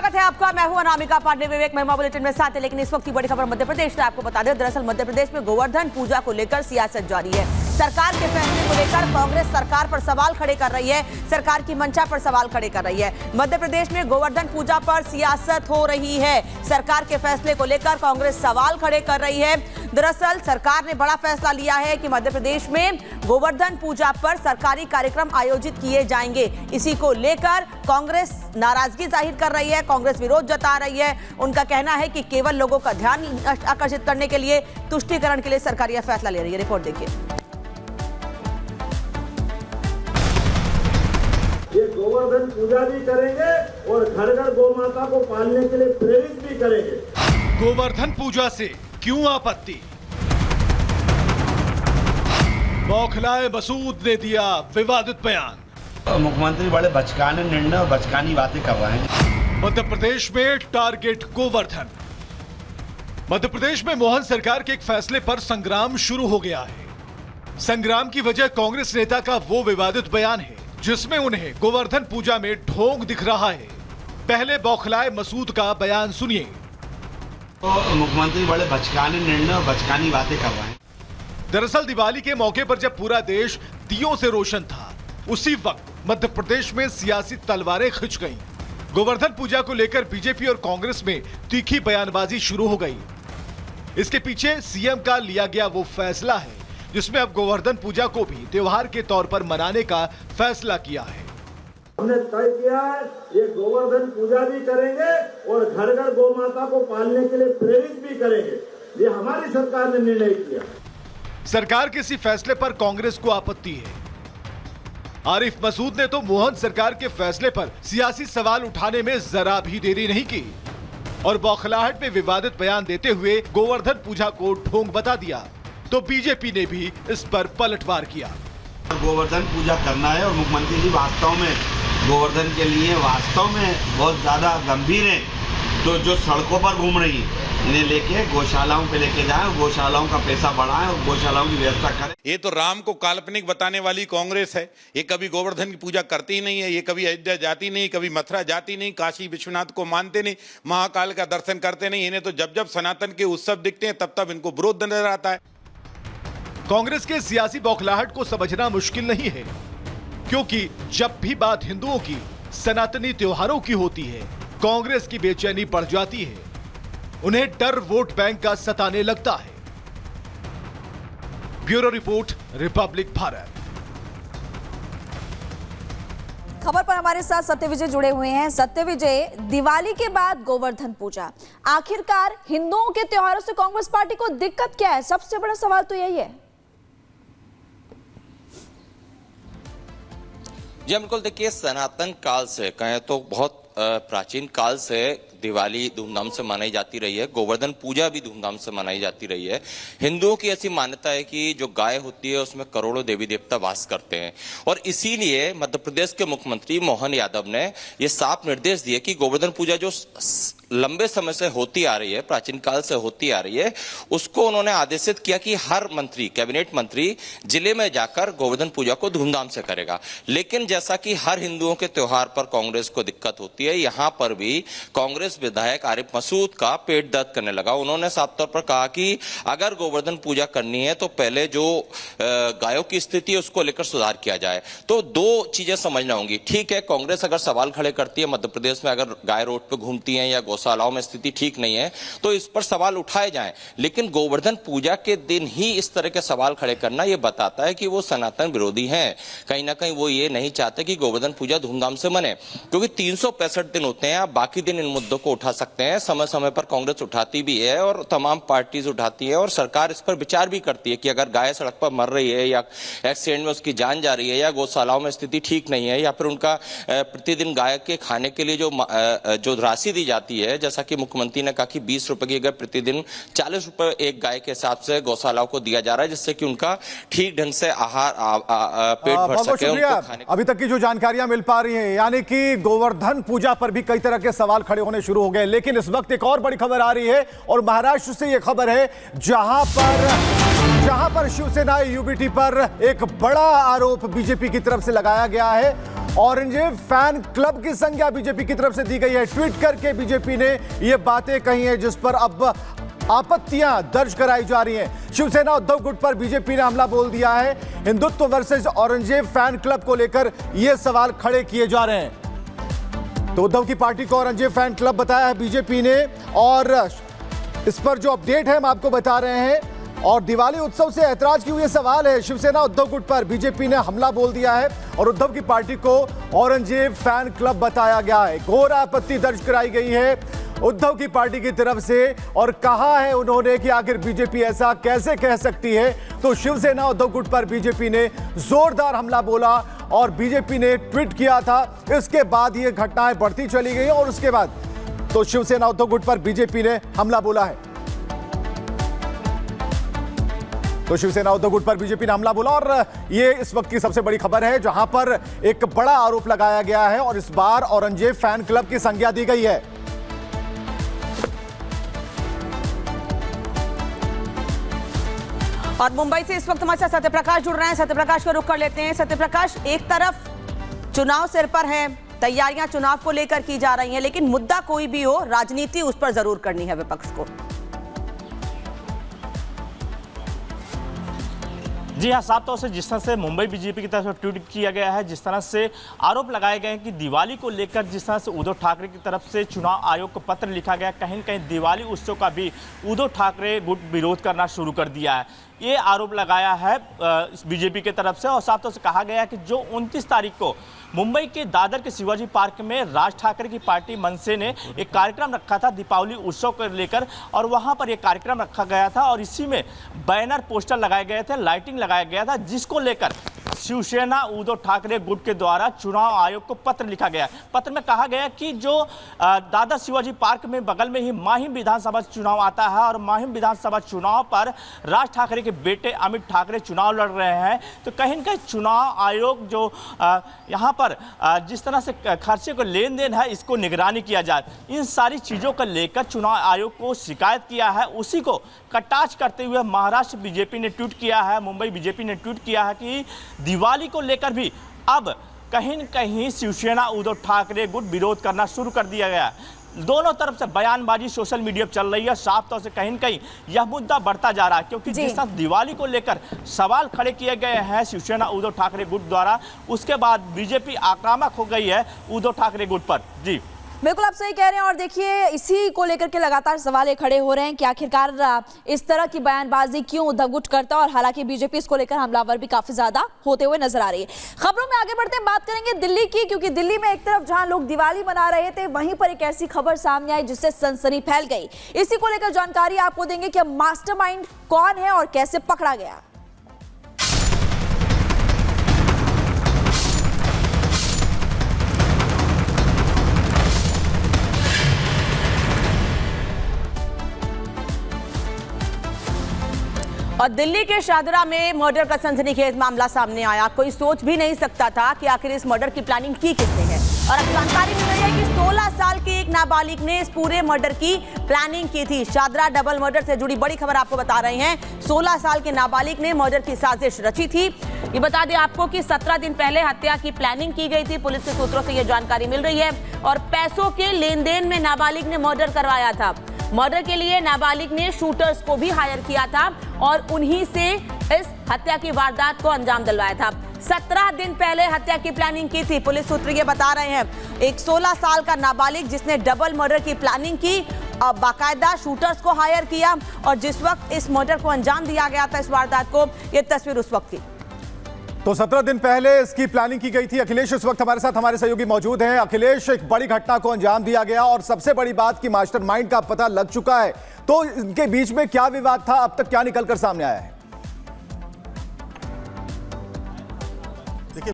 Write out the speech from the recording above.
स्वागत है आपका। मैं हूं अनामिका पांडे। विवेक महिमा बुलेटिन में साथ है, लेकिन इस वक्त की बड़ी खबर मध्य प्रदेश से आपको बता दें। दरअसल मध्य प्रदेश में गोवर्धन पूजा को लेकर सियासत जारी है। सरकार के फैसले को लेकर कांग्रेस सरकार पर सवाल खड़े कर रही है, सरकार की मंशा पर सवाल खड़े कर रही है। मध्य प्रदेश में गोवर्धन पूजा पर सियासत हो रही है। सरकार के फैसले को लेकर कांग्रेस सवाल खड़े कर रही है। दरअसल सरकार ने बड़ा फैसला लिया है कि मध्य प्रदेश में गोवर्धन पूजा पर सरकारी कार्यक्रम आयोजित किए जाएंगे। इसी को लेकर कांग्रेस नाराजगी जाहिर कर रही है, कांग्रेस विरोध जता रही है। उनका कहना है कि केवल लोगों का ध्यान आकर्षित करने के लिए, तुष्टीकरण के लिए सरकार यह फैसला ले रही है। रिपोर्ट देखिए। ये गोवर्धन पूजा भी करेंगे और घर घर गौ माता को पालने के लिए प्रेरित भी करेंगे। गोवर्धन पूजा से क्यों आपत्ति? बौखलाए मसूद ने दिया विवादित बयान। मुख्यमंत्री बड़े बचकाने निर्णय और बचकानी बातें कर रहे हैं। मध्य प्रदेश में टारगेट गोवर्धन। मध्य प्रदेश में मोहन सरकार के एक फैसले पर संग्राम शुरू हो गया है। संग्राम की वजह कांग्रेस नेता का वो विवादित बयान है जिसमें उन्हें गोवर्धन पूजा में ढोंग दिख रहा है। पहले बौखलाए मसूद का बयान सुनिए। तो मुख्यमंत्री बड़े बचकाने निर्णय और बचकानी बातें कर रहे हैं। दरअसल दिवाली के मौके पर जब पूरा देश दियों से रोशन था, उसी वक्त मध्य प्रदेश में सियासी तलवारें खिंच गईं। गोवर्धन पूजा को लेकर बीजेपी और कांग्रेस में तीखी बयानबाजी शुरू हो गई। इसके पीछे सीएम का लिया गया वो फैसला है जिसमें अब गोवर्धन पूजा को भी त्योहार के तौर पर मनाने का फैसला किया है। हमने तय किया है ये गोवर्धन पूजा भी करेंगे और घर घर गौ माता को पालने के लिए प्रेरित भी करेंगे। ये हमारी सरकार ने निर्णय किया। सरकार के इसी फैसले पर कांग्रेस को आपत्ति है। आरिफ मसूद ने तो मोहन सरकार के फैसले पर सियासी सवाल उठाने में जरा भी देरी नहीं की और बौखलाहट में विवादित बयान देते हुए गोवर्धन पूजा को ढोंग बता दिया। तो बीजेपी ने भी इस पर पलटवार किया। गोवर्धन पूजा करना है और मुख्यमंत्री जी वास्तव में गोवर्धन के लिए वास्तव में बहुत ज्यादा गंभीर है। तो जो सड़कों पर घूम रही है इन्हें लेके गौशालाओं पे लेके जाएं, गौशालाओं का पैसा बढ़ाएं और गौशालाओं की व्यवस्था करें। ये तो राम को काल्पनिक बताने वाली कांग्रेस है। ये कभी गोवर्धन की पूजा करती ही नहीं है, ये कभी अयोध्या जाती नहीं, कभी मथुरा जाती नहीं, काशी विश्वनाथ को मानते नहीं, महाकाल का दर्शन करते नहीं। इन्हें तो जब जब सनातन के उत्सव दिखते हैं तब तब इनको विरोध नजर आता है। कांग्रेस के सियासी बौखलाहट को समझना मुश्किल नहीं है, क्योंकि जब भी बात हिंदुओं की, सनातनी त्योहारों की होती है, कांग्रेस की बेचैनी बढ़ जाती है। उन्हें डर वोट बैंक का सताने लगता है। Bureau report, Republic Bharat. खबर पर हमारे साथ सत्यविजय जुड़े हुए हैं। सत्यविजय, दिवाली के बाद गोवर्धन पूजा, आखिरकार हिंदुओं के त्योहारों से कांग्रेस पार्टी को दिक्कत क्या है? सबसे बड़ा सवाल तो यही है। जी बिल्कुल, देखिए सनातन काल से कहें तो बहुत प्राचीन काल से दिवाली धूमधाम से मनाई जाती रही है, गोवर्धन पूजा भी धूमधाम से मनाई जाती रही है। हिंदुओं की ऐसी मान्यता है कि जो गाय होती है उसमें करोड़ों देवी देवता वास करते हैं और इसीलिए मध्य प्रदेश के मुख्यमंत्री मोहन यादव ने ये साफ निर्देश दिए कि गोवर्धन पूजा जो लंबे समय से होती आ रही है, प्राचीन काल से होती आ रही है, उसको उन्होंने आदेशित किया कि हर मंत्री, कैबिनेट मंत्री जिले में जाकर गोवर्धन पूजा को धूमधाम से करेगा। लेकिन जैसा कि हर हिंदुओं के त्योहार पर कांग्रेस को दिक्कत होती है, यहां पर भी कांग्रेस विधायक आरिफ मसूद का पेट दर्द करने लगा। उन्होंने साफ तौर पर कहा कि अगर गोवर्धन पूजा करनी है तो पहले जो गायों की स्थिति है उसको लेकर सुधार किया जाए। तो दो चीजें समझना होंगी। ठीक है, कांग्रेस अगर सवाल खड़े करती है मध्य प्रदेश में अगर गाय रोड पे घूमती हैं या गौशालाओं में स्थिति ठीक नहीं है तो इस पर सवाल उठाए जाएं, लेकिन गोवर्धन पूजा के दिन ही इस तरह के सवाल खड़े करना यह बताता है कि वो सनातन विरोधी हैं। कहीं ना कहीं वो ये नहीं चाहते कि गोवर्धन पूजा धूमधाम से मने, क्योंकि 365 दिन होते हैं। आप बाकी दिन इन मुद्दों को उठा सकते हैं, समय समय पर कांग्रेस उठाती भी है और तमाम पार्टीज उठाती है और सरकार इस पर विचार भी करती है कि अगर गाय सड़क पर मर रही है या एक्सीडेंट में उसकी जान जा रही है या गौशालाओं में स्थिति ठीक नहीं है या फिर उनका प्रतिदिन गाय के खाने के लिए जो राशि दी जाती है, जैसा कि मुख्यमंत्री ने कहा कि 20 रुपए की अगर प्रतिदिन 40 रुपए एक गाय के हिसाब से गौशालाओं को दिया जा रहा है, जिससे कि उनका ठीक ढंग से आहार पेट भर सके। अभी तक की जो जानकारियां मिल पा रही हैं, यानी कि गोवर्धन पूजा पर भी कई तरह के सवाल खड़े होने शुरू हो गए। लेकिन इस वक्त एक और बड़ी खबर आ रही है और महाराष्ट्र से यह खबर है जहां पर शिवसेना यूबीटी पर एक बड़ा आरोप बीजेपी की तरफ से लगाया गया है औरंगजेब फैन क्लब की संज्ञा बीजेपी की तरफ से दी गई है। ट्वीट करके बीजेपी ने यह बातें कही हैं जिस पर अब आपत्तियां दर्ज कराई जा रही हैं। शिवसेना उद्धव गुट पर बीजेपी ने हमला बोल दिया है। Hindutva versus Aurangzeb fan club को लेकर यह सवाल खड़े किए जा रहे हैं। तो उद्धव की पार्टी को औरंगजेब फैन क्लब बताया है बीजेपी ने, और इस पर जो अपडेट है हम आपको बता रहे हैं। और दिवाली उत्सव से ऐतराज क्यों, ये सवाल है। शिवसेना उद्धव गुट पर बीजेपी ने हमला बोल दिया है और उद्धव की पार्टी को औरंगजेब फैन क्लब बताया गया है। घोर आपत्ति दर्ज कराई गई है उद्धव की पार्टी की तरफ से, और कहा है उन्होंने कि आखिर बीजेपी ऐसा कैसे कह सकती है। तो शिवसेना उद्धव गुट पर बीजेपी ने जोरदार हमला बोला और बीजेपी ने ट्वीट किया था। इसके बाद ये घटनाएं बढ़ती चली गई और उसके बाद तो शिवसेना उद्धव गुट पर बीजेपी ने हमला बोला है। तो शिवसेना उद्धव गुट पर बीजेपी ने हमला बोला और ये इस वक्त की सबसे बड़ी खबर है, जहां पर एक बड़ा आरोप लगाया गया है और इस बार औरंगजेब फैन क्लब की संज्ञा दी गई है। और मुंबई से इस वक्त हमारे साथ सत्यप्रकाश जुड़ रहे हैं। सत्यप्रकाश का रुख कर लेते हैं। सत्यप्रकाश, एक तरफ चुनाव सिर पर है, तैयारियां चुनाव को लेकर की जा रही हैं, लेकिन मुद्दा कोई भी हो, राजनीति उस पर जरूर करनी है विपक्ष को। जी हाँ, साफ तौर से जिस तरह से मुंबई बीजेपी की तरफ से ट्वीट किया गया है, जिस तरह से आरोप लगाए गए हैं कि दिवाली को लेकर जिस तरह से उद्धव ठाकरे की तरफ से चुनाव आयोग को पत्र लिखा गया, कहीं न कहीं दिवाली उत्सव का भी उद्धव ठाकरे गुट विरोध करना शुरू कर दिया है। ये आरोप लगाया है बीजेपी की तरफ से और साफ तौर से कहा गया है कि जो 29 तारीख को मुंबई के दादर के शिवाजी पार्क में राज ठाकरे की पार्टी मनसे ने एक कार्यक्रम रखा था दीपावली उत्सव को लेकर, और वहां पर एक कार्यक्रम रखा गया था और इसी में बैनर पोस्टर लगाए गए थे, लाइटिंग लगाया गया था, जिसको लेकर शिवसेना उद्धव ठाकरे गुट के द्वारा चुनाव आयोग को पत्र लिखा गया। पत्र में कहा गया कि जो दादर शिवाजी पार्क में बगल में ही माहिम विधानसभा चुनाव आता है और माहिम विधानसभा चुनाव पर राज ठाकरे के बेटे अमित ठाकरे चुनाव लड़ रहे हैं, तो कहीं न कहीं चुनाव आयोग जो यहाँ पर जिस तरह से खर्चे को लेन देन है, इसको निगरानी किया जाए, इन सारी चीज़ों को लेकर चुनाव आयोग को शिकायत किया है। उसी को कटाक्ष करते हुए महाराष्ट्र बीजेपी ने ट्वीट किया है, मुंबई बीजेपी ने ट्वीट किया है कि दिवाली को लेकर भी अब कहीं न कहीं शिवसेना उद्धव ठाकरे गुट विरोध करना शुरू कर दिया गया है। दोनों तरफ से बयानबाजी सोशल मीडिया पर चल रही है। साफ तौर से कहीं न कहीं यह मुद्दा बढ़ता जा रहा है, क्योंकि जिस तरह दिवाली को लेकर सवाल खड़े किए गए हैं शिवसेना उद्धव ठाकरे गुट द्वारा, उसके बाद बीजेपी आक्रामक हो गई है उद्धव ठाकरे गुट पर। जी बिल्कुल आप सही कह रहे हैं। और देखिए, इसी को लेकर के लगातार सवाल खड़े हो रहे हैं कि आखिरकार इस तरह की बयानबाजी क्यों उद्धव गुट करता है, और हालांकि बीजेपी इसको लेकर हमलावर भी काफी ज्यादा होते हुए नजर आ रही है। खबरों में आगे बढ़ते हैं, बात करेंगे दिल्ली की, क्योंकि दिल्ली में एक तरफ जहां लोग दिवाली मना रहे थे, वहीं पर एक ऐसी खबर सामने आई जिससे सनसनी फैल गई। इसी को लेकर जानकारी आपको देंगे कि मास्टरमाइंड कौन है और कैसे पकड़ा गया। और दिल्ली के शाहदरा में मर्डर का सनसनीखेज मामला सामने आया। कोई सोच भी नहीं सकता था कि आखिर इस मर्डर की प्लानिंग की किसने है। और अब जानकारी मिल रही है कि 16 साल के एक नाबालिग ने इस पूरे मर्डर की प्लानिंग की थी। शाहदरा डबल मर्डर से जुड़ी बड़ी खबर आपको बता रहे हैं। 16 साल के नाबालिग ने मर्डर की साजिश रची थी। ये बता दें आपको कि 17 दिन पहले हत्या की प्लानिंग की गई थी। पुलिस के सूत्रों से यह जानकारी मिल रही है। और पैसों के लेन देन में नाबालिग ने मर्डर करवाया था। मर्डर के लिए नाबालिग ने शूटर्स को भी हायर किया था और उन्हीं से इस हत्या की वारदात को अंजाम दिलवाया था। 17 दिन पहले हत्या की प्लानिंग की थी। पुलिस सूत्र ये बता रहे हैं, एक 16 साल का नाबालिग जिसने डबल मर्डर की प्लानिंग की, बाकायदा शूटर्स को हायर किया, और जिस वक्त इस मर्डर को अंजाम दिया गया था, इस वारदात को, ये तस्वीर उस वक्त की। तो 17 दिन पहले इसकी प्लानिंग की गई थी। अखिलेश इस वक्त हमारे साथ हमारे सहयोगी मौजूद हैं। अखिलेश, एक बड़ी घटना को अंजाम दिया गया और सबसे बड़ी बात कि मास्टरमाइंड का पता लग चुका है, तो इनके बीच में क्या विवाद था, अब तक क्या निकलकर सामने आया है?